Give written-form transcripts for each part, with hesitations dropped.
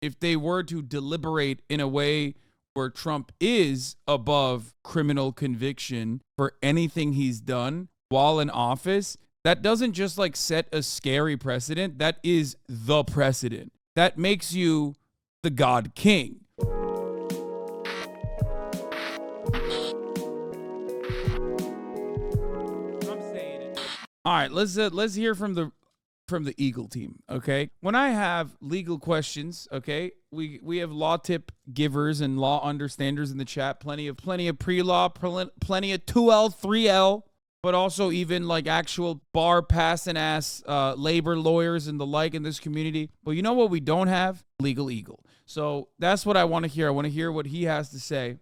if they were to deliberate in a way where Trump is above criminal conviction for anything he's done while in office, that doesn't just like set a scary precedent. That is the precedent. That makes you the God King. All right, let's hear from the Eagle team, okay? When I have legal questions, okay, we have law tip givers and law understanders in the chat, plenty of pre-law, plenty of 2L, 3L, but also even like actual bar passing ass labor lawyers and the like in this community. But you know what we don't have? LegalEagle. So that's what I want to hear. I want to hear what he has to say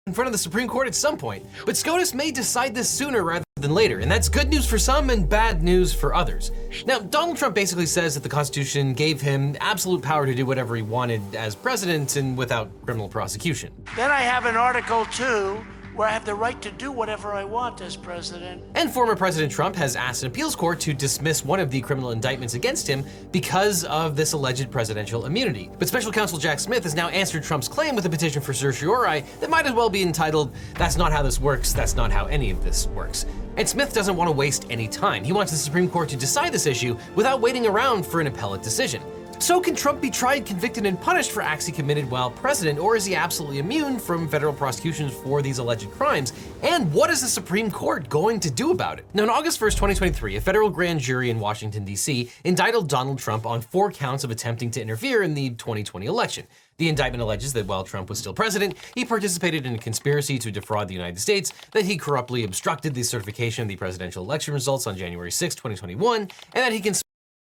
in front of the Supreme Court at some point. But SCOTUS may decide this sooner rather than later, and that's good news for some and bad news for others. Now, Donald Trump basically says that the Constitution gave him absolute power to do whatever he wanted as president and without criminal prosecution. Then I have an Article 2 where I have the right to do whatever I want as president. And former President Trump has asked an appeals court to dismiss one of the criminal indictments against him because of this alleged presidential immunity. But special counsel Jack Smith has now answered Trump's claim with a petition for certiorari that might as well be entitled, "That's not how this works, that's not how any of this works." And Smith doesn't want to waste any time. He wants the Supreme Court to decide this issue without waiting around for an appellate decision. So can Trump be tried, convicted, and punished for acts he committed while president, or is he absolutely immune from federal prosecutions for these alleged crimes? And what is the Supreme Court going to do about it? Now, on August 1st, 2023, a federal grand jury in Washington, D.C. indicted Donald Trump on 4 counts of attempting to interfere in the 2020 election. The indictment alleges that while Trump was still president, he participated in a conspiracy to defraud the United States, that he corruptly obstructed the certification of the presidential election results on January 6, 2021, and that he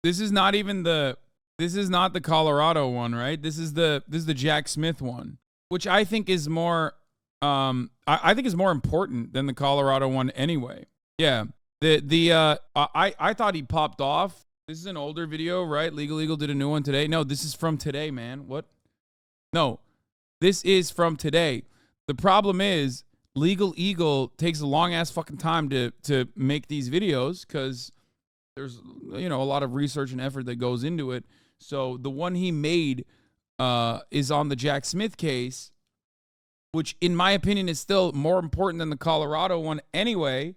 This is not the Colorado one, right? This is the Jack Smith one, which I think is more I think is more important than the Colorado one anyway. Yeah. I thought he popped off. This is an older video, right? LegalEagle did a new one today. No, this is from today, man. What? No. This is from today. The problem is LegalEagle takes a long ass fucking time to make these videos cuz there's a lot of research and effort that goes into it. So the one he made is on the Jack Smith case, which in my opinion is still more important than the Colorado one anyway,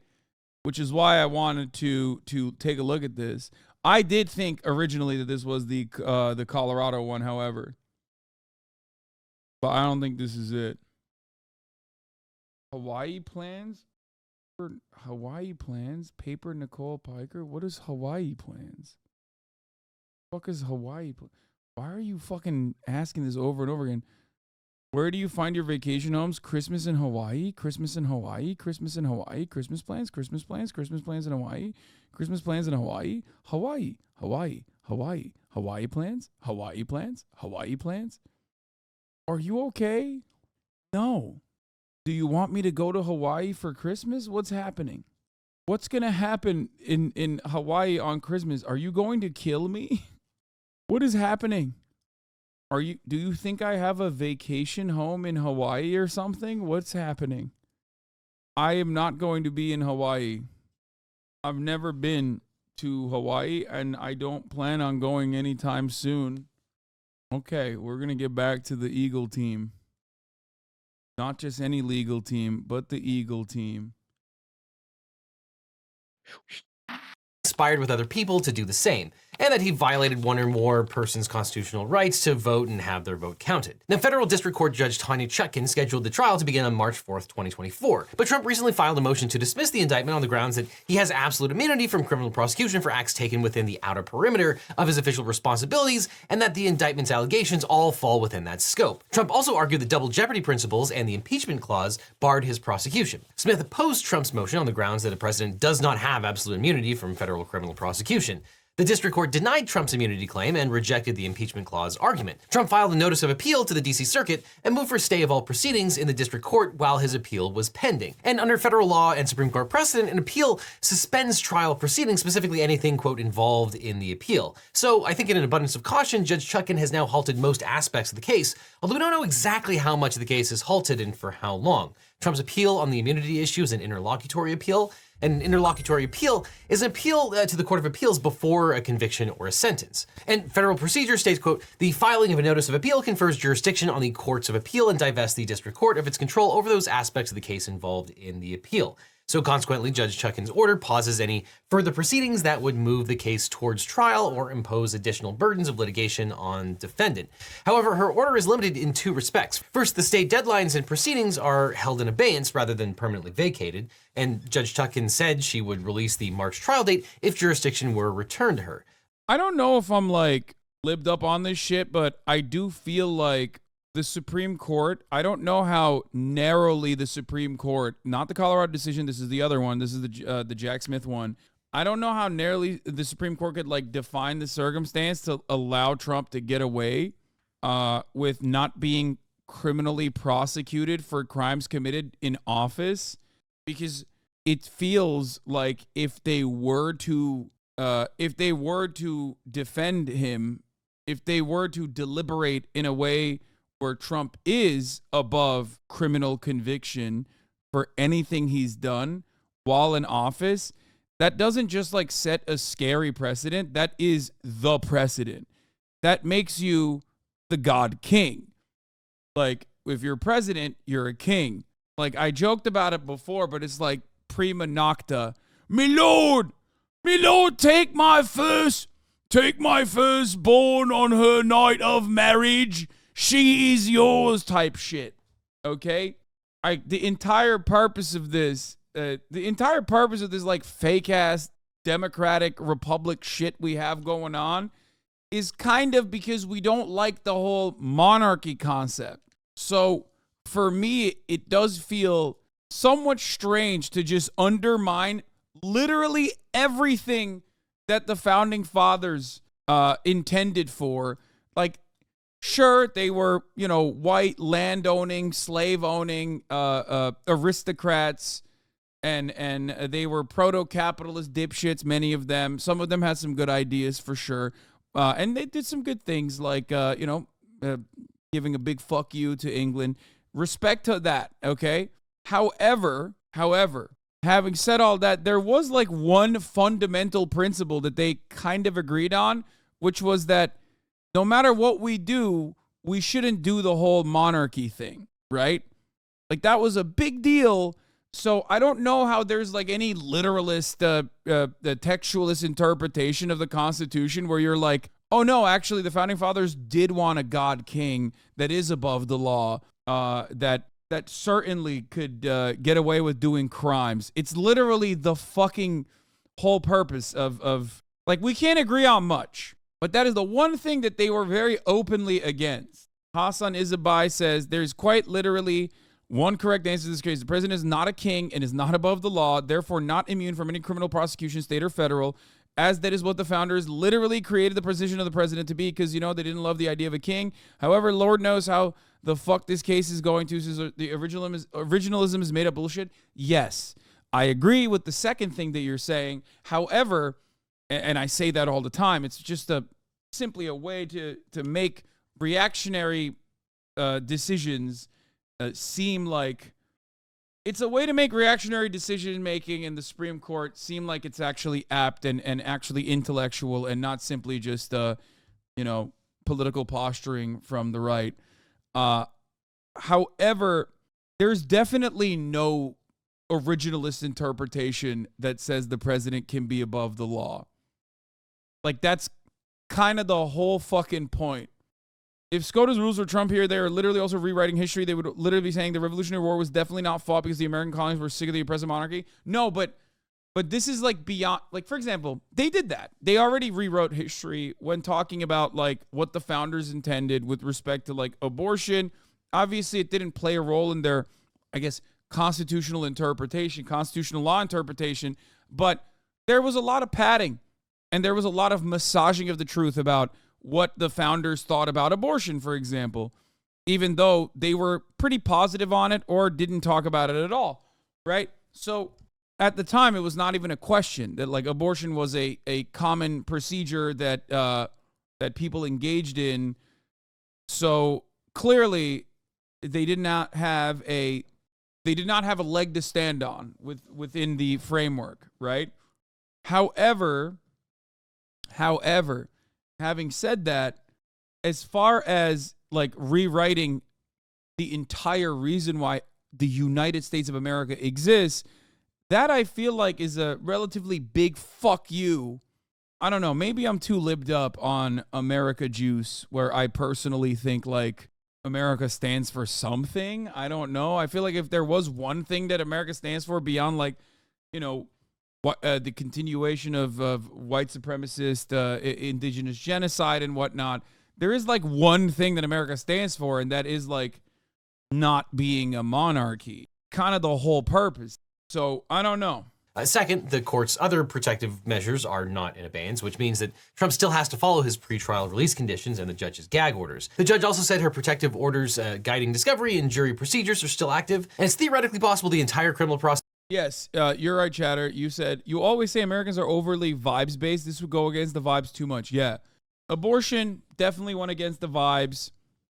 which is why I wanted to take a look at this. I did think originally that this was the Colorado one, however, but I don't think this is it. Hawaii plans? Paper Nicole Piker? What is Hawaii plans? Fuck is Hawaii? Why are you fucking asking this over and over again? Where do you find your vacation homes? Christmas in Hawaii? Christmas in Hawaii? Christmas in Hawaii? Christmas plans? Christmas plans? Christmas plans in Hawaii? Christmas plans in Hawaii? Hawaii? Hawaii? Hawaii? Hawaii plans? Hawaii plans? Hawaii plans? Are you okay? No. Do you want me to go to Hawaii for Christmas? What's happening? What's going to happen in Hawaii on Christmas? Are you going to kill me? What is happening? Do you think I have a vacation home in Hawaii or something? What's happening? I am not going to be in Hawaii. I've never been to Hawaii and I don't plan on going anytime soon. Okay, we're going to get back to the Eagle team. Not just any legal team, but the Eagle team. Inspired with other people to do the same, and that he violated one or more persons' constitutional rights to vote and have their vote counted. Now, federal district court judge Tanya Chutkan scheduled the trial to begin on March 4th, 2024, but Trump recently filed a motion to dismiss the indictment on the grounds that he has absolute immunity from criminal prosecution for acts taken within the outer perimeter of his official responsibilities, and that the indictment's allegations all fall within that scope. Trump also argued that double jeopardy principles and the impeachment clause barred his prosecution. Smith opposed Trump's motion on the grounds that a president does not have absolute immunity from federal criminal prosecution. The district court denied Trump's immunity claim and rejected the impeachment clause argument. Trump filed a notice of appeal to the D.C. Circuit and moved for stay of all proceedings in the district court while his appeal was pending. And under federal law and Supreme Court precedent, an appeal suspends trial proceedings, specifically anything, quote, involved in the appeal. So I think in an abundance of caution, Judge Chutkan has now halted most aspects of the case, although we don't know exactly how much of the case is halted and for how long. Trump's appeal on the immunity issue is an interlocutory appeal, An interlocutory appeal is an appeal to the Court of Appeals before a conviction or a sentence. And federal procedure states, quote, the filing of a notice of appeal confers jurisdiction on the courts of appeal and divests the district court of its control over those aspects of the case involved in the appeal. So consequently, Judge Chutkan's order pauses any further proceedings that would move the case towards trial or impose additional burdens of litigation on defendant. However, her order is limited in two respects. First, the state deadlines and proceedings are held in abeyance rather than permanently vacated, and Judge Chutkan said she would release the March trial date if jurisdiction were returned to her. I don't know if I'm like libbed up on this shit, but I do feel like the Supreme Court, I don't know how narrowly the Supreme Court, not the Colorado decision, this is the other one, this is the Jack Smith one. I don't know how narrowly the Supreme Court could like define the circumstance to allow Trump to get away with not being criminally prosecuted for crimes committed in office, because it feels like if they were to defend him, if they were to deliberate in a way where Trump is above criminal conviction for anything he's done while in office, that doesn't just like set a scary precedent. That is the precedent. That makes you the God King. Like, if you're president, you're a king. Like, I joked about it before, but it's like prima nocta. Me lord, take my firstborn on her night of marriage. She is yours type shit. Okay? The entire purpose of this like fake ass democratic republic shit we have going on is kind of because we don't like the whole monarchy concept. So for me, it does feel somewhat strange to just undermine literally everything that the founding fathers intended for. Like, sure, they were, white, land-owning, slave-owning aristocrats, and they were proto-capitalist dipshits, many of them. Some of them had some good ideas, for sure. And they did some good things, like, giving a big fuck you to England. Respect to that, okay? However, having said all that, there was, like, one fundamental principle that they kind of agreed on, which was that no matter what we do, we shouldn't do the whole monarchy thing, right? Like, that was a big deal. So I don't know how there's like any literalist, the textualist interpretation of the Constitution where you're like, oh no, actually the founding fathers did want a God King that is above the law, that certainly could get away with doing crimes. It's literally the fucking whole purpose of like, we can't agree on much. But that is the one thing that they were very openly against. Hasan Reactions says, there's quite literally one correct answer to this case. The president is not a king and is not above the law, therefore not immune from any criminal prosecution, state or federal, as that is what the founders literally created the position of the president to be, because, they didn't love the idea of a king. However, Lord knows how the fuck this case is going to, since the originalism is made up bullshit. Yes, I agree with the second thing that you're saying. However, and I say that all the time, it's just simply a way to make reactionary decisions seem like it's a way to make reactionary decision making in the Supreme Court seem like it's actually apt and actually intellectual and not simply just political posturing from the right. However, there's definitely no originalist interpretation that says the president can be above the law. Like, that's kind of the whole fucking point. If SCOTUS rules were Trump here, they are literally also rewriting history. They would literally be saying the Revolutionary War was definitely not fought because the American colonies were sick of the oppressive monarchy. No, but this is like beyond, like, for example, they did that. They already rewrote history when talking about like what the founders intended with respect to like abortion. Obviously, it didn't play a role in their, I guess, constitutional interpretation, constitutional law interpretation, but there was a lot of padding and there was a lot of massaging of the truth about what the founders thought about abortion, for example, even though they were pretty positive on it or didn't talk about it at all, right? So at the time, it was not even a question that like abortion was a common procedure that that people engaged in. So clearly, they did not have a They did not have a leg to stand on within the framework, right? However, having said that, as far as like rewriting the entire reason why the United States of America exists, that I feel like is a relatively big fuck you. I don't know, maybe I'm too libbed up on America juice, where I personally think like America stands for something. I don't know. I feel like if there was one thing that America stands for beyond like, you know, what the continuation of white supremacist indigenous genocide and whatnot, there is like one thing that America stands for, and that is like not being a monarchy. Kind of the whole purpose. So I don't know. Second, the court's other protective measures are not in abeyance, which means that Trump still has to follow his pretrial release conditions and the judge's gag orders. The judge also said her protective orders guiding discovery and jury procedures are still active, and it's theoretically possible the entire criminal process. Yes, you're right, Chatter. You said, you always say Americans are overly vibes-based. This would go against the vibes too much. Yeah. Abortion definitely went against the vibes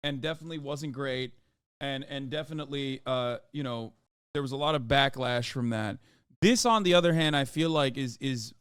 and definitely wasn't great. And definitely, you know, there was a lot of backlash from that. This, on the other hand, I feel like is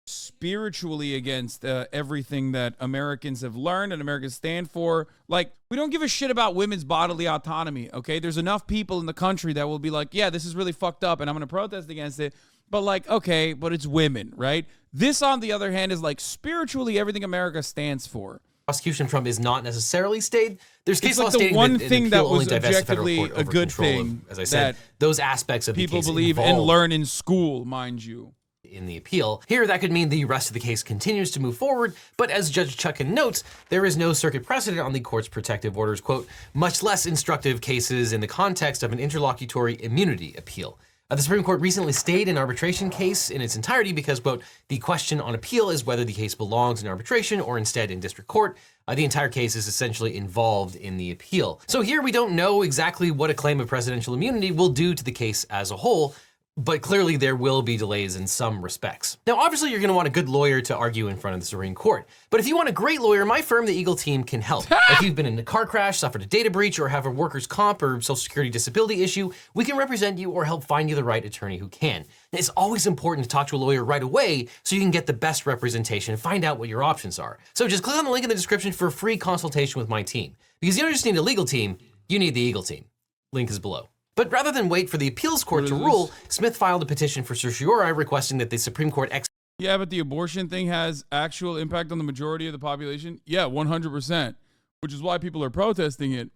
spiritually against everything that Americans have learned and Americans stand for. Like, we don't give a shit about women's bodily autonomy, okay? There's enough people in the country that will be like, yeah, this is really fucked up and I'm going to protest against it. But like, okay, but it's women, right? This, on the other hand, is like spiritually everything America stands for. Prosecution Trump is not necessarily stayed. There's case law like the stating one that an thing that appeal only was divests the federal objectively court a over good control thing of, as I said, that those aspects of the people case believe and involved learn in school, mind you. In the appeal. Here, that could mean the rest of the case continues to move forward, but as Judge Chutkan notes, there is no circuit precedent on the court's protective orders, quote, much less instructive cases in the context of an interlocutory immunity appeal. The Supreme Court recently stayed an arbitration case in its entirety because, quote, the question on appeal is whether the case belongs in arbitration or instead in district court. The entire case is essentially involved in the appeal. So here we don't know exactly what a claim of presidential immunity will do to the case as a whole, but clearly there will be delays in some respects. Now, obviously you're gonna want a good lawyer to argue in front of the Supreme Court, but if you want a great lawyer, my firm, the Eagle team, can help. If you've been in a car crash, suffered a data breach, or have a workers' comp or social security disability issue, we can represent you or help find you the right attorney who can. And it's always important to talk to a lawyer right away so you can get the best representation and find out what your options are. So just click on the link in the description for a free consultation with my team. Because you don't just need a legal team, you need the Eagle team. Link is below. But rather than wait for the appeals court to rule, Smith filed a petition for certiorari requesting that the Supreme Court Yeah, but the abortion thing has actual impact on the majority of the population. Yeah, 100%, which is why people are protesting it.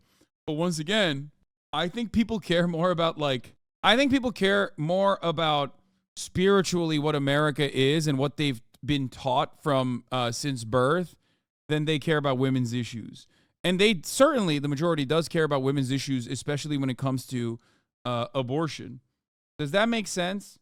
But once again, I think people care more about spiritually what America is and what they've been taught from since birth than they care about women's issues. And they certainly, the majority does care about women's issues, especially when it comes to abortion. Does that make sense?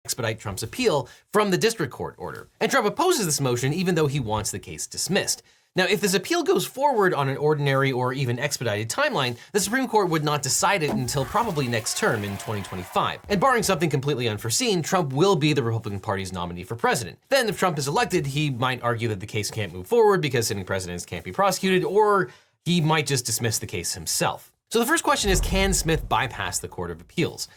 Expedite Trump's appeal from the district court order. And Trump opposes this motion even though he wants the case dismissed. Now, if this appeal goes forward on an ordinary or even expedited timeline, the Supreme Court would not decide it until probably next term in 2025. And barring something completely unforeseen, Trump will be the Republican Party's nominee for president. Then if Trump is elected, he might argue that the case can't move forward because sitting presidents can't be prosecuted, or he might just dismiss the case himself. So the first question is, can Smith bypass the Court of Appeals?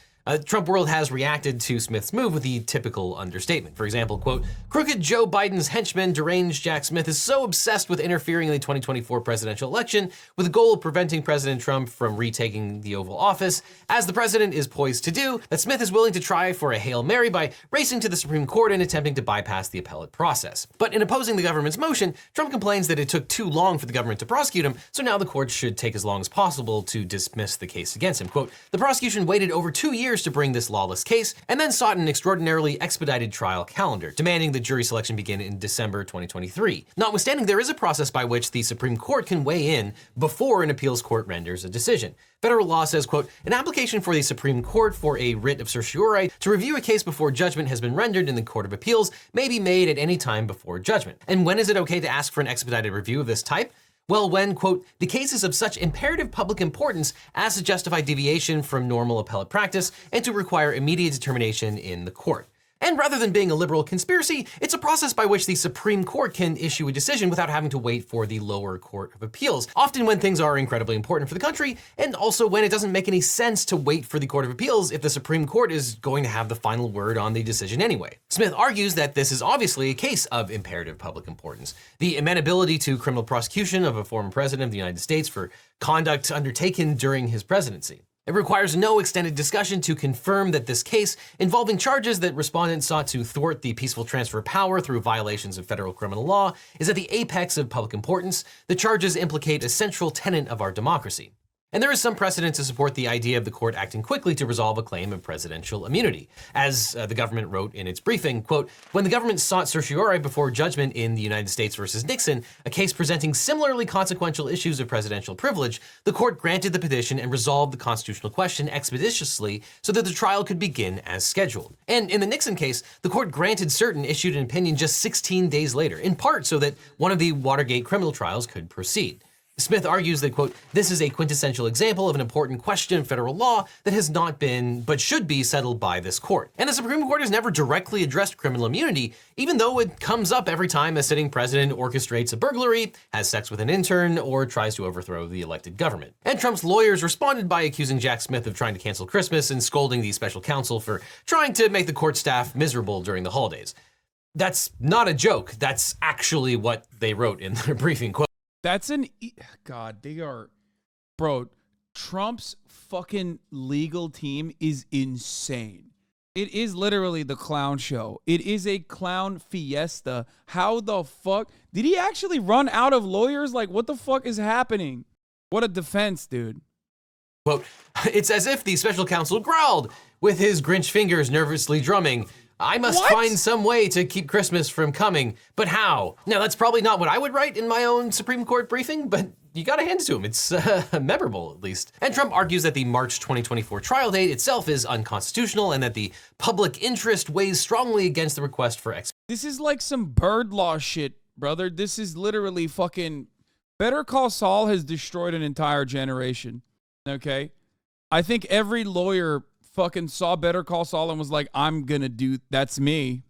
Trump World has reacted to Smith's move with the typical understatement. For example, quote, crooked Joe Biden's henchman, deranged Jack Smith, is so obsessed with interfering in the 2024 presidential election with the goal of preventing President Trump from retaking the Oval Office, as the president is poised to do, that Smith is willing to try for a Hail Mary by racing to the Supreme Court and attempting to bypass the appellate process. But in opposing the government's motion, Trump complains that it took too long for the government to prosecute him, so now the court should take as long as possible to dismiss the case against him. Quote, the prosecution waited over 2 years to bring this lawless case, and then sought an extraordinarily expedited trial calendar, demanding the jury selection begin in December 2023. Notwithstanding, there is a process by which the Supreme Court can weigh in before an appeals court renders a decision. Federal law says, quote, an application for the Supreme Court for a writ of certiorari to review a case before judgment has been rendered in the Court of Appeals may be made at any time before judgment. And when is it okay to ask for an expedited review of this type? Well, when, quote, the case is of such imperative public importance as to justify deviation from normal appellate practice and to require immediate determination in the court. And rather than being a liberal conspiracy, it's a process by which the Supreme Court can issue a decision without having to wait for the lower court of appeals, often when things are incredibly important for the country, and also when it doesn't make any sense to wait for the Court of Appeals if the Supreme Court is going to have the final word on the decision anyway. Smith argues that this is obviously a case of imperative public importance. The amenability to criminal prosecution of a former president of the United States for conduct undertaken during his presidency. It requires no extended discussion to confirm that this case, involving charges that respondents sought to thwart the peaceful transfer of power through violations of federal criminal law, is at the apex of public importance. The charges implicate a central tenet of our democracy. And there is some precedent to support the idea of the court acting quickly to resolve a claim of presidential immunity. As the government wrote in its briefing, quote, when the government sought certiorari before judgment in the United States versus Nixon, a case presenting similarly consequential issues of presidential privilege, the court granted the petition and resolved the constitutional question expeditiously so that the trial could begin as scheduled. And in the Nixon case, the court granted cert and issued an opinion just 16 days later, in part so that one of the Watergate criminal trials could proceed. Smith argues that, quote, this is a quintessential example of an important question of federal law that has not been, but should be settled by this court. And the Supreme Court has never directly addressed criminal immunity, even though it comes up every time a sitting president orchestrates a burglary, has sex with an intern, or tries to overthrow the elected government. And Trump's lawyers responded by accusing Jack Smith of trying to cancel Christmas and scolding the special counsel for trying to make the court staff miserable during the holidays. That's not a joke. That's actually what they wrote in their briefing. Quote, That's God, they are, bro, Trump's fucking legal team is insane. It is literally the clown show. It is a clown fiesta. How the fuck? Did he actually run out of lawyers? Like, what the fuck is happening? What a defense, dude. quote, it's as if the special counsel growled with his Grinch fingers nervously drumming. I must find some way to keep Christmas from coming, but how? Now, that's probably not what I would write in my own Supreme Court briefing, but you gotta hand it to him. It's memorable, at least. And Trump argues that the March 2024 trial date itself is unconstitutional and that the public interest weighs strongly against the request for This is like some bird law shit, brother. This is literally fucking... Better Call Saul has destroyed an entire generation, okay? I think every lawyer fucking saw Better Call Saul and was like, I'm gonna do, that's me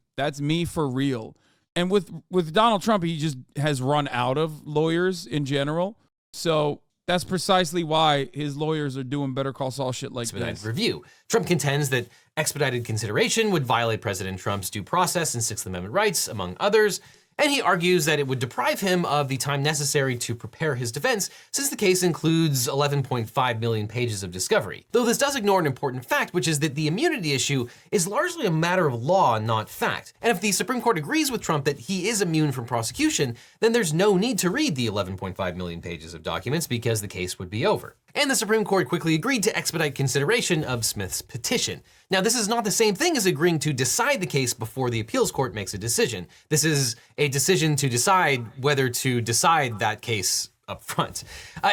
for real. And with Donald Trump, he just has run out of lawyers in general. So that's precisely why his lawyers are doing Better Call Saul shit like this. Review. Trump contends that expedited consideration would violate President Trump's due process and Sixth Amendment rights, among others. And he argues that it would deprive him of the time necessary to prepare his defense, since the case includes 11.5 million pages of discovery. Though this does ignore an important fact, which is that the immunity issue is largely a matter of law, not fact. And if the Supreme Court agrees with Trump that he is immune from prosecution, then there's no need to read the 11.5 million pages of documents because the case would be over. And the Supreme Court quickly agreed to expedite consideration of Smith's petition. Now, this is not the same thing as agreeing to decide the case before the appeals court makes a decision. This is a decision to decide whether to decide that case up front.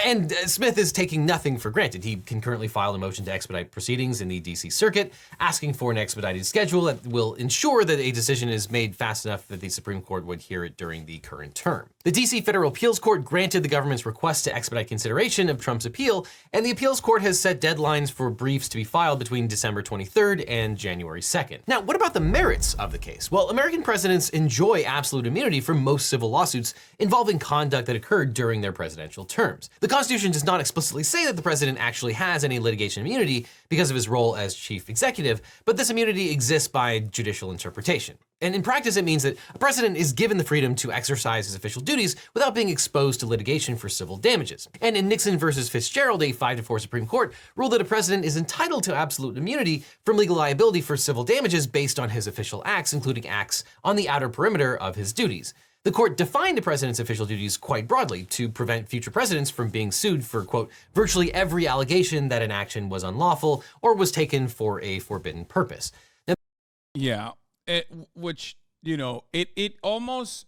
And Smith is taking nothing for granted. He can currently file a motion to expedite proceedings in the DC Circuit, asking for an expedited schedule that will ensure that a decision is made fast enough that the Supreme Court would hear it during the current term. The DC Federal Appeals Court granted the government's request to expedite consideration of Trump's appeal, and the appeals court has set deadlines for briefs to be filed between December 23rd and January 2nd. Now, what about the merits of the case? Well, American presidents enjoy absolute immunity from most civil lawsuits involving conduct that occurred during their presidential terms. The Constitution does not explicitly say that the president actually has any litigation immunity because of his role as chief executive, but this immunity exists by judicial interpretation. And in practice, it means that a president is given the freedom to exercise his official duties without being exposed to litigation for civil damages. And in Nixon versus Fitzgerald, a 5-4 Supreme Court ruled that a president is entitled to absolute immunity from legal liability for civil damages based on his official acts, including acts on the outer perimeter of his duties. The court defined the president's official duties quite broadly to prevent future presidents from being sued for, quote, virtually every allegation that an action was unlawful or was taken for a forbidden purpose. Now, yeah, which, you know, it almost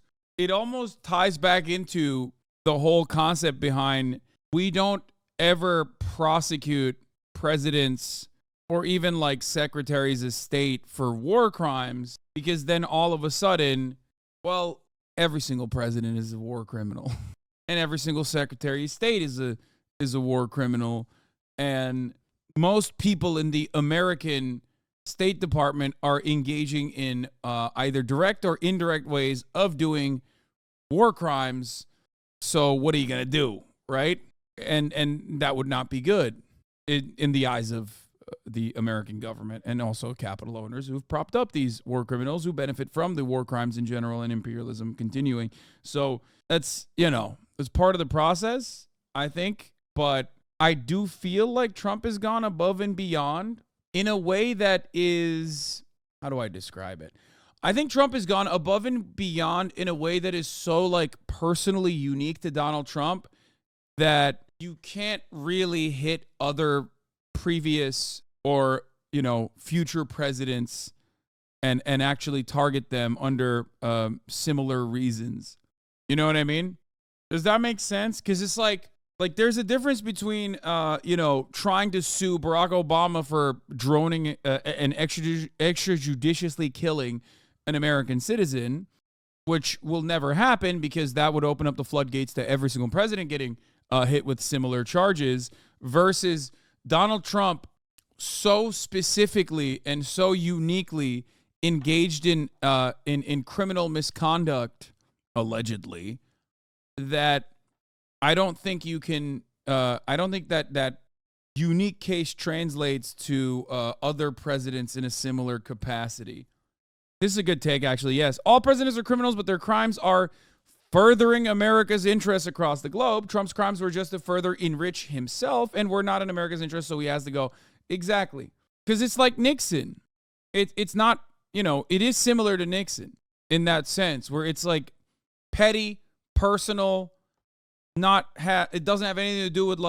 ties back into the whole concept behind we don't ever prosecute presidents or even like secretaries of state for war crimes, because then all of a sudden, well, every single president is a war criminal, and every single secretary of state is a war criminal, and most people in the American State Department are engaging in either direct or indirect ways of doing war crimes. So what are you going to do, right? And that would not be good in the eyes of the American government and also capital owners who've propped up these war criminals who benefit from the war crimes in general and imperialism continuing. So that's, it's part of the process, I think. But I do feel like Trump has gone above and beyond in a way that is, how do I describe it? I think Trump has gone above and beyond in a way that is so like personally unique to Donald Trump that you can't really hit other previous or, future presidents and actually target them under similar reasons. You know what I mean? Does that make sense? Because it's like there's a difference between, trying to sue Barack Obama for droning and extrajudiciously killing an American citizen, which will never happen because that would open up the floodgates to every single president getting hit with similar charges, versus Donald Trump so specifically and so uniquely engaged in criminal misconduct, allegedly, that I don't think you can. I don't think that unique case translates to other presidents in a similar capacity. This is a good take, actually. Yes, all presidents are criminals, but their crimes are furthering America's interests across the globe. Trump's crimes were just to further enrich himself and were not in America's interest, so he has to go. Exactly. Because it's like Nixon. It's not, it is similar to Nixon in that sense, where it's like petty, personal, it doesn't have anything to do with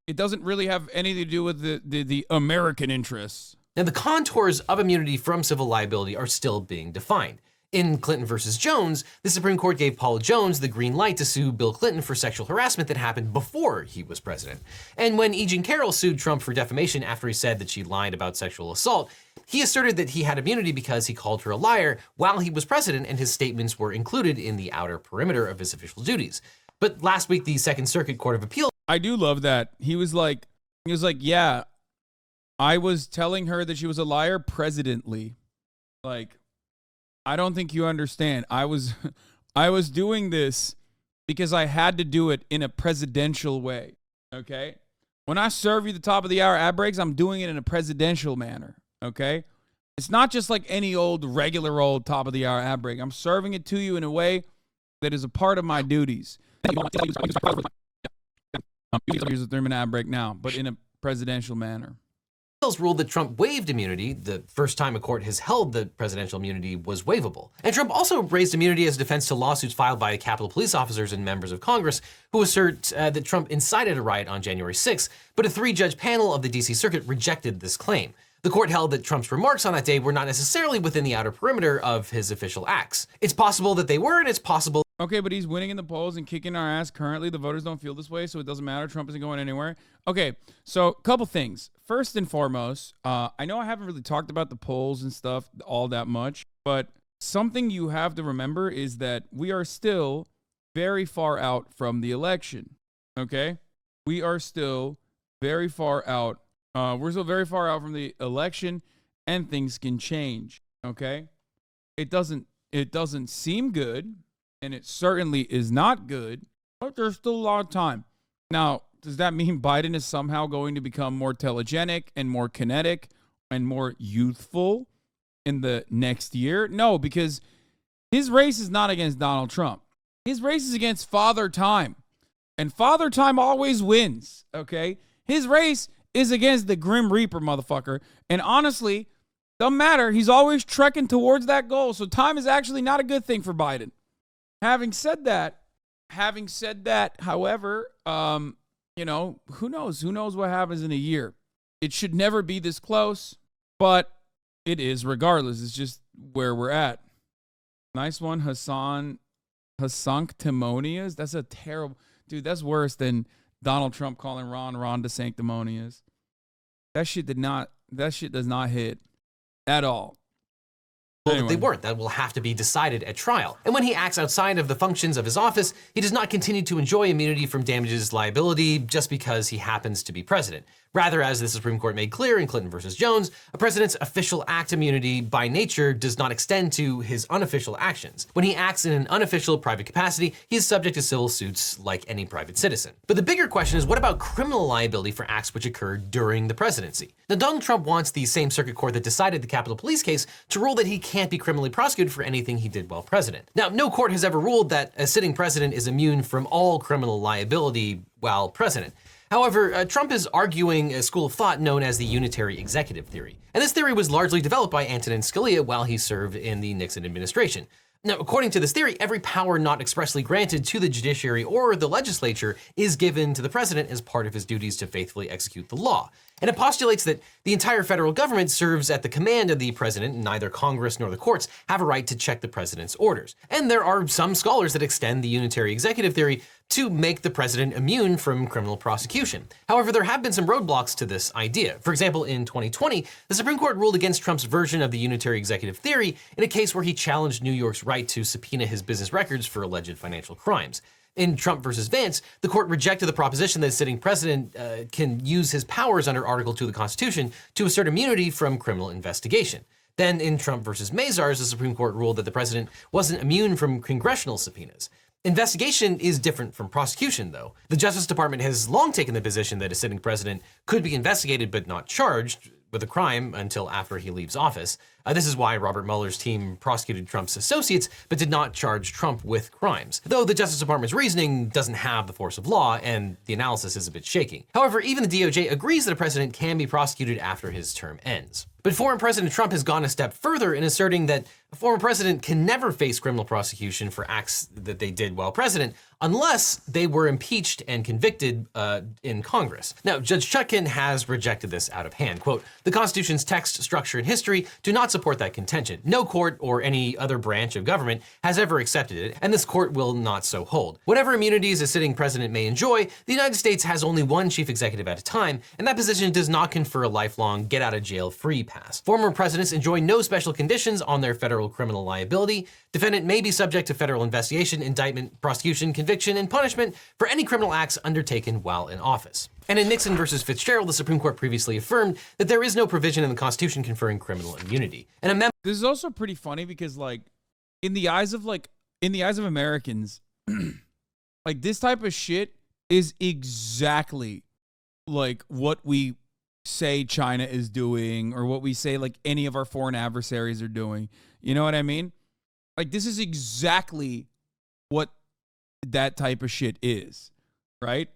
it doesn't really have anything to do with the American interests. Now, the contours of immunity from civil liability are still being defined. In Clinton versus Jones, the Supreme Court gave Paula Jones the green light to sue Bill Clinton for sexual harassment that happened before he was president. And when E. Jean Carroll sued Trump for defamation after he said that she lied about sexual assault, he asserted that he had immunity because he called her a liar while he was president and his statements were included in the outer perimeter of his official duties. But last week, the Second Circuit Court of Appeals— I do love that. He was like, yeah, I was telling her that she was a liar presidently. I don't think you understand. I was doing this because I had to do it in a presidential way, okay? When I serve you the top of the hour ad breaks, I'm doing it in a presidential manner, okay? It's not just like any regular old top of the hour ad break. I'm serving it to you in a way that is a part of my duties. Here's a 3-minute ad break now, but in a presidential manner. Ruled that Trump waived immunity, the first time a court has held that presidential immunity was waivable. And Trump also raised immunity as defense to lawsuits filed by Capitol Police officers and members of Congress who assert that Trump incited a riot on January 6th, but a 3-judge panel of the DC Circuit rejected this claim. The court held that Trump's remarks on that day were not necessarily within the outer perimeter of his official acts. It's possible that they were, and it's possible— Okay, but he's winning in the polls and kicking our ass currently. The voters don't feel this way, so it doesn't matter. Trump isn't going anywhere. Okay, so a couple things. First and foremost, I know I haven't really talked about the polls and stuff all that much, but something you have to remember is that we are still very far out from the election, okay? We are still very far out. We're still very far out from the election, and things can change, okay? It doesn't seem good, and it certainly is not good, but there's still a lot of time. Now, does that mean Biden is somehow going to become more telegenic and more kinetic and more youthful in the next year? No, because his race is not against Donald Trump. His race is against Father Time. And Father Time always wins, okay? His race is against the Grim Reaper, motherfucker. And honestly, doesn't matter. He's always trekking towards that goal. So time is actually not a good thing for Biden. Having said that, however, who knows? Who knows what happens in a year? It should never be this close, but it is regardless. It's just where we're at. Nice one, Hasan Sanctimonious. That's a terrible dude. That's worse than Donald Trump calling Ron DeSanctimonious. That shit does not hit at all. Well, that they weren't. That will have to be decided at trial. And when he acts outside of the functions of his office, he does not continue to enjoy immunity from damages liability just because he happens to be president. Rather, as the Supreme Court made clear in Clinton versus Jones, a president's official act immunity by nature does not extend to his unofficial actions. When he acts in an unofficial private capacity, he is subject to civil suits like any private citizen. But the bigger question is, what about criminal liability for acts which occurred during the presidency? Now, Donald Trump wants the same circuit court that decided the Capitol Police case to rule that he can't be criminally prosecuted for anything he did while president. Now, no court has ever ruled that a sitting president is immune from all criminal liability while president. However, Trump is arguing a school of thought known as the unitary executive theory. And this theory was largely developed by Antonin Scalia while he served in the Nixon administration. Now, according to this theory, every power not expressly granted to the judiciary or the legislature is given to the president as part of his duties to faithfully execute the law. And it postulates that the entire federal government serves at the command of the president, and neither Congress nor the courts have a right to check the president's orders. And there are some scholars that extend the unitary executive theory to make the president immune from criminal prosecution. However, there have been some roadblocks to this idea. For example, in 2020, the Supreme Court ruled against Trump's version of the unitary executive theory in a case where he challenged New York's right to subpoena his business records for alleged financial crimes. In Trump versus Vance, the court rejected the proposition that a sitting president can use his powers under Article 2 of the Constitution to assert immunity from criminal investigation. Then in Trump versus Mazars, the Supreme Court ruled that the president wasn't immune from congressional subpoenas. Investigation is different from prosecution, though. The Justice Department has long taken the position that a sitting president could be investigated but not charged with a crime until after he leaves office. This is why Robert Mueller's team prosecuted Trump's associates but did not charge Trump with crimes, though the Justice Department's reasoning doesn't have the force of law and the analysis is a bit shaky. However, even the DOJ agrees that a president can be prosecuted after his term ends. But former President Trump has gone a step further in asserting that a former president can never face criminal prosecution for acts that they did while president unless they were impeached and convicted in Congress. Now, Judge Chutkan has rejected this out of hand. Quote, "The Constitution's text, structure, and history do not support that contention. No court or any other branch of government has ever accepted it, and this court will not so hold. Whatever immunities a sitting president may enjoy, the United States has only one chief executive at a time, and that position does not confer a lifelong get-out-of-jail-free pass. Former presidents enjoy no special conditions on their federal criminal liability. Defendant may be subject to federal investigation, indictment, prosecution, conviction, and punishment for any criminal acts undertaken while in office." And in Nixon versus Fitzgerald, the Supreme Court previously affirmed that there is no provision in the Constitution conferring criminal immunity. And this is also pretty funny because, like, in the eyes of Americans, like, this type of shit is exactly like what we say China is doing, or what we say like any of our foreign adversaries are doing. You know what I mean? Like, this is exactly what that type of shit is, right?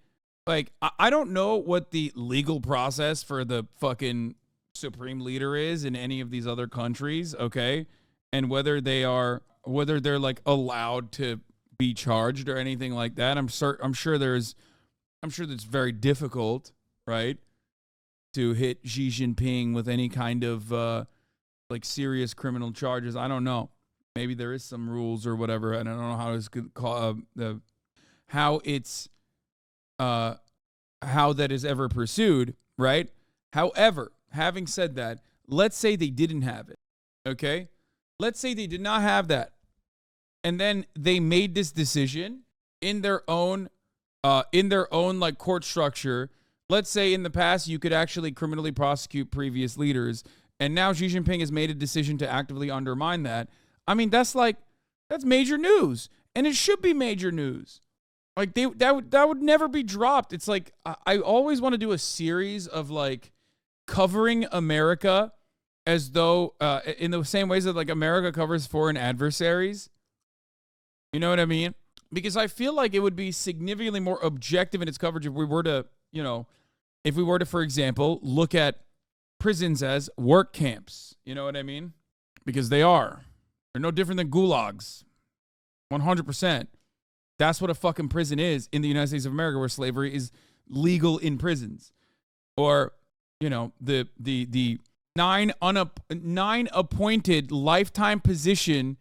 Like, I don't know what the legal process for the fucking supreme leader is in any of these other countries, okay? And whether they're like allowed to be charged or anything like that. I'm sure that's very difficult, right? To hit Xi Jinping with any kind of like serious criminal charges. I don't know. Maybe there is some rules or whatever. I don't know how it's how that is ever pursued, right? However, having said that, let's say they didn't have it, okay? Let's say they did not have that, and then they made this decision in their own like court structure. Let's say in the past you could actually criminally prosecute previous leaders, and now Xi Jinping has made a decision to actively undermine that. I mean, that's major news, and it should be major news. Like, that would never be dropped. It's like, I always want to do a series of like covering America as though in the same ways that like America covers foreign adversaries. You know what I mean? Because I feel like it would be significantly more objective in its coverage if we were to, for example, look at prisons as work camps. You know what I mean? Because they're no different than gulags. 100%. That's what a fucking prison is in the United States of America, where slavery is legal in prisons. Or, the nine appointed lifetime position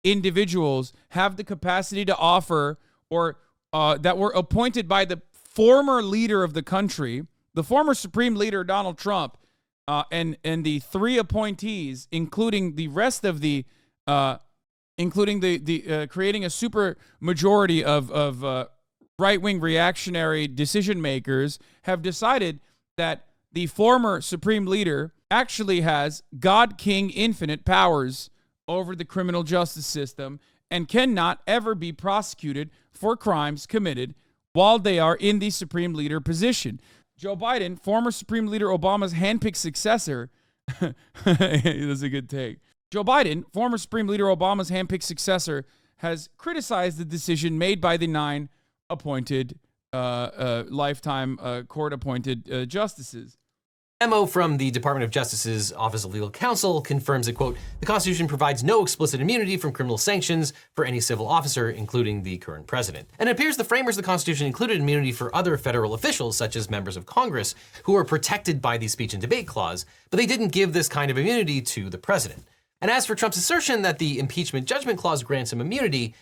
individuals have the capacity to offer, or that were appointed by the former leader of the country, the former supreme leader, Donald Trump, and the 3 appointees, including the rest of the, including the creating a super majority of right-wing reactionary decision makers, have decided that the former supreme leader actually has God King infinite powers over the criminal justice system and cannot ever be prosecuted for crimes committed while they are in the supreme leader position. Joe Biden, former Supreme Leader Obama's handpicked successor, that's a good take. Joe Biden, former Supreme Leader Obama's handpicked successor, has criticized the decision made by the 9 appointed, lifetime court-appointed justices. Memo from the Department of Justice's Office of Legal Counsel confirms that, quote, the Constitution provides no explicit immunity from criminal sanctions for any civil officer, including the current president. And it appears the framers of the Constitution included immunity for other federal officials, such as members of Congress, who are protected by the speech and debate clause, but they didn't give this kind of immunity to the president. And as for Trump's assertion that the impeachment judgment clause grants him immunity,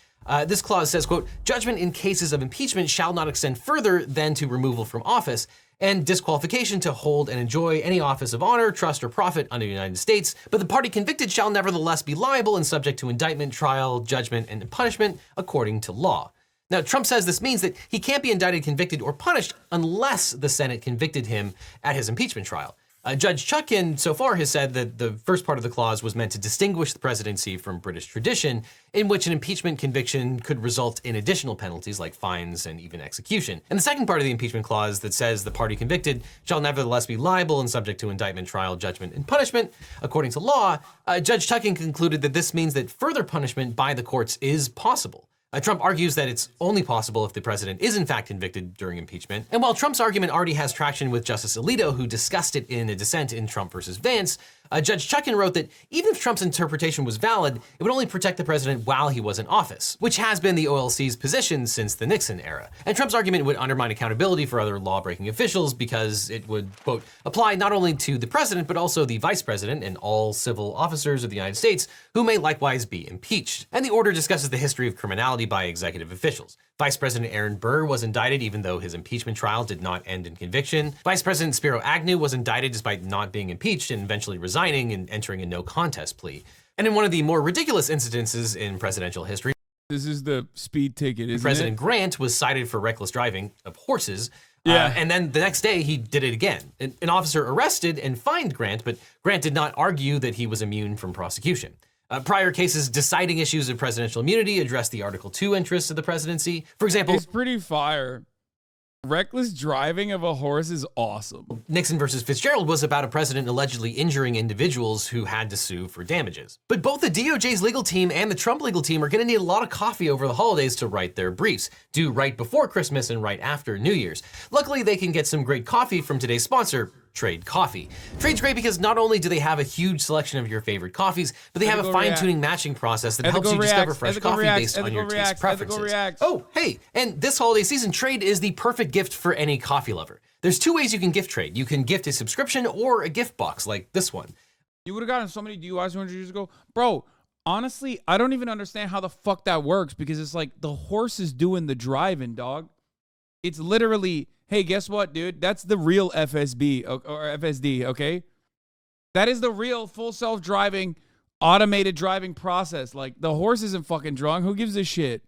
this clause says, quote, judgment in cases of impeachment shall not extend further than to removal from office and disqualification to hold and enjoy any office of honor, trust, or profit under the United States, but the party convicted shall nevertheless be liable and subject to indictment, trial, judgment, and punishment according to law. Now, Trump says this means that he can't be indicted, convicted, or punished unless the Senate convicted him at his impeachment trial. Judge Chutkan so far has said that the first part of the clause was meant to distinguish the presidency from British tradition, in which an impeachment conviction could result in additional penalties like fines and even execution. And the second part of the impeachment clause that says the party convicted shall nevertheless be liable and subject to indictment, trial, judgment, and punishment according to law, Judge Chutkan concluded that this means that further punishment by the courts is possible. Trump argues that it's only possible if the president is in fact convicted during impeachment. And while Trump's argument already has traction with Justice Alito, who discussed it in a dissent in Trump versus Vance, Judge Chutkan wrote that even if Trump's interpretation was valid, it would only protect the president while he was in office, which has been the OLC's position since the Nixon era. And Trump's argument would undermine accountability for other law-breaking officials because it would, quote, apply not only to the president, but also the vice president and all civil officers of the United States who may likewise be impeached. And the order discusses the history of criminality by executive officials. Vice President Aaron Burr was indicted even though his impeachment trial did not end in conviction. Vice President Spiro Agnew was indicted despite not being impeached and eventually resigning and entering a no contest plea. And in one of the more ridiculous incidences in presidential history, this is the speed ticket, isn't President it? Grant was cited for reckless driving of horses. Yeah. And then the next day he did it again. An officer arrested and fined Grant, but Grant did not argue that he was immune from prosecution. Prior cases deciding issues of presidential immunity address the Article 2 interests of the presidency. For example, It's pretty fire. Reckless driving of a horse is awesome. Nixon versus Fitzgerald was about a president allegedly injuring individuals who had to sue for damages. But both the DOJ's legal team and the Trump legal team are gonna need a lot of coffee over the holidays to write their briefs, due right before Christmas and right after New Year's. Luckily, they can get some great coffee from today's sponsor, Trade Coffee. Trade's great because not only do they have a huge selection of your favorite coffees, but they have a fine-tuning matching process that helps you discover fresh coffee based on your taste preferences. Oh, hey, and this holiday season, Trade is the perfect gift for any coffee lover. There's 2 ways you can gift Trade. You can gift a subscription or a gift box like this one. You would have gotten so many DUIs 200 years ago. Bro, honestly, I don't even understand how the fuck that works because it's like the horse is doing the driving, dog. It's literally, hey, guess what, dude? That's the real FSB or FSD, okay? That is the real full self-driving, automated driving process. Like, the horse isn't fucking drunk. Who gives a shit?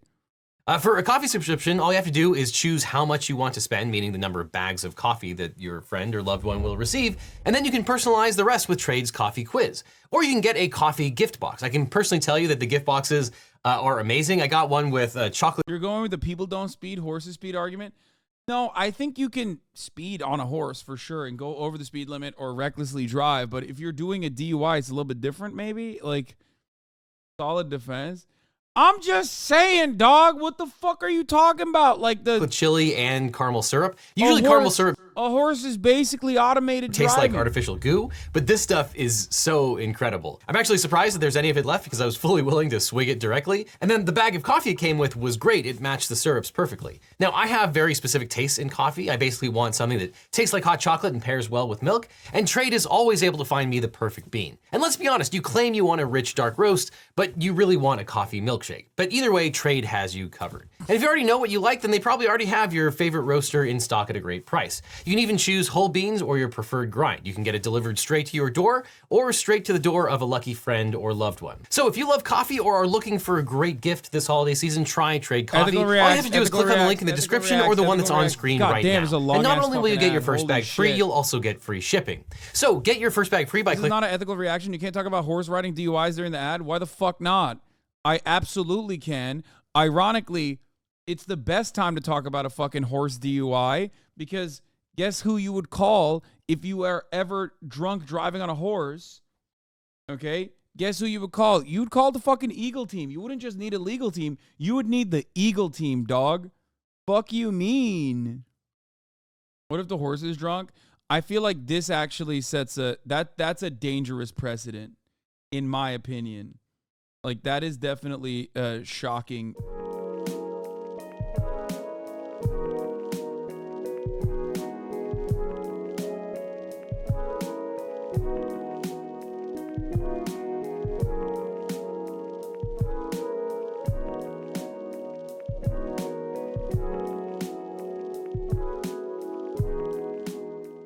For a coffee subscription, all you have to do is choose how much you want to spend, meaning the number of bags of coffee that your friend or loved one will receive, and then you can personalize the rest with Trade's coffee quiz. Or you can get a coffee gift box. I can personally tell you that the gift boxes are amazing. I got one with chocolate. You're going with the people don't speed, horses speed argument? No, I think you can speed on a horse for sure and go over the speed limit or recklessly drive. But if you're doing a DUI, it's a little bit different, maybe. Like, solid defense. I'm just saying, dog. What the fuck are you talking about? Like with chili and caramel syrup. Usually caramel syrup. A horse is basically automated tastes driving. like artificial goo, but this stuff is so incredible. I'm actually surprised that there's any of it left because I was fully willing to swig it directly. And then the bag of coffee it came with was great. It matched the syrups perfectly. Now, I have very specific tastes in coffee. I basically want something that tastes like hot chocolate and pairs well with milk, and Trade is always able to find me the perfect bean. And let's be honest, you claim you want a rich dark roast, but you really want a coffee milkshake. But either way, Trade has you covered. And if you already know what you like, then they probably already have your favorite roaster in stock at a great price. You can even choose whole beans or your preferred grind. You can get it delivered straight to your door or straight to the door of a lucky friend or loved one. So if you love coffee or are looking for a great gift this holiday season, try Trade Coffee. All you have to do is click on the link in the description or the one that's on screen right now. And not only will you get your first bag free, you'll also get free shipping. So get your first bag free by clicking. This is not an ethical reaction. You can't talk about horse riding DUIs during the ad. Why the fuck not? I absolutely can. Ironically, it's the best time to talk about a fucking horse DUI because guess who you would call if you are ever drunk driving on a horse? Okay? Guess who you would call? You'd call the fucking Eagle team. You wouldn't just need a legal team. You would need the Eagle team, dog. Fuck you mean? What if the horse is drunk? I feel like this actually sets that's a dangerous precedent, in my opinion. Like, that is definitely shocking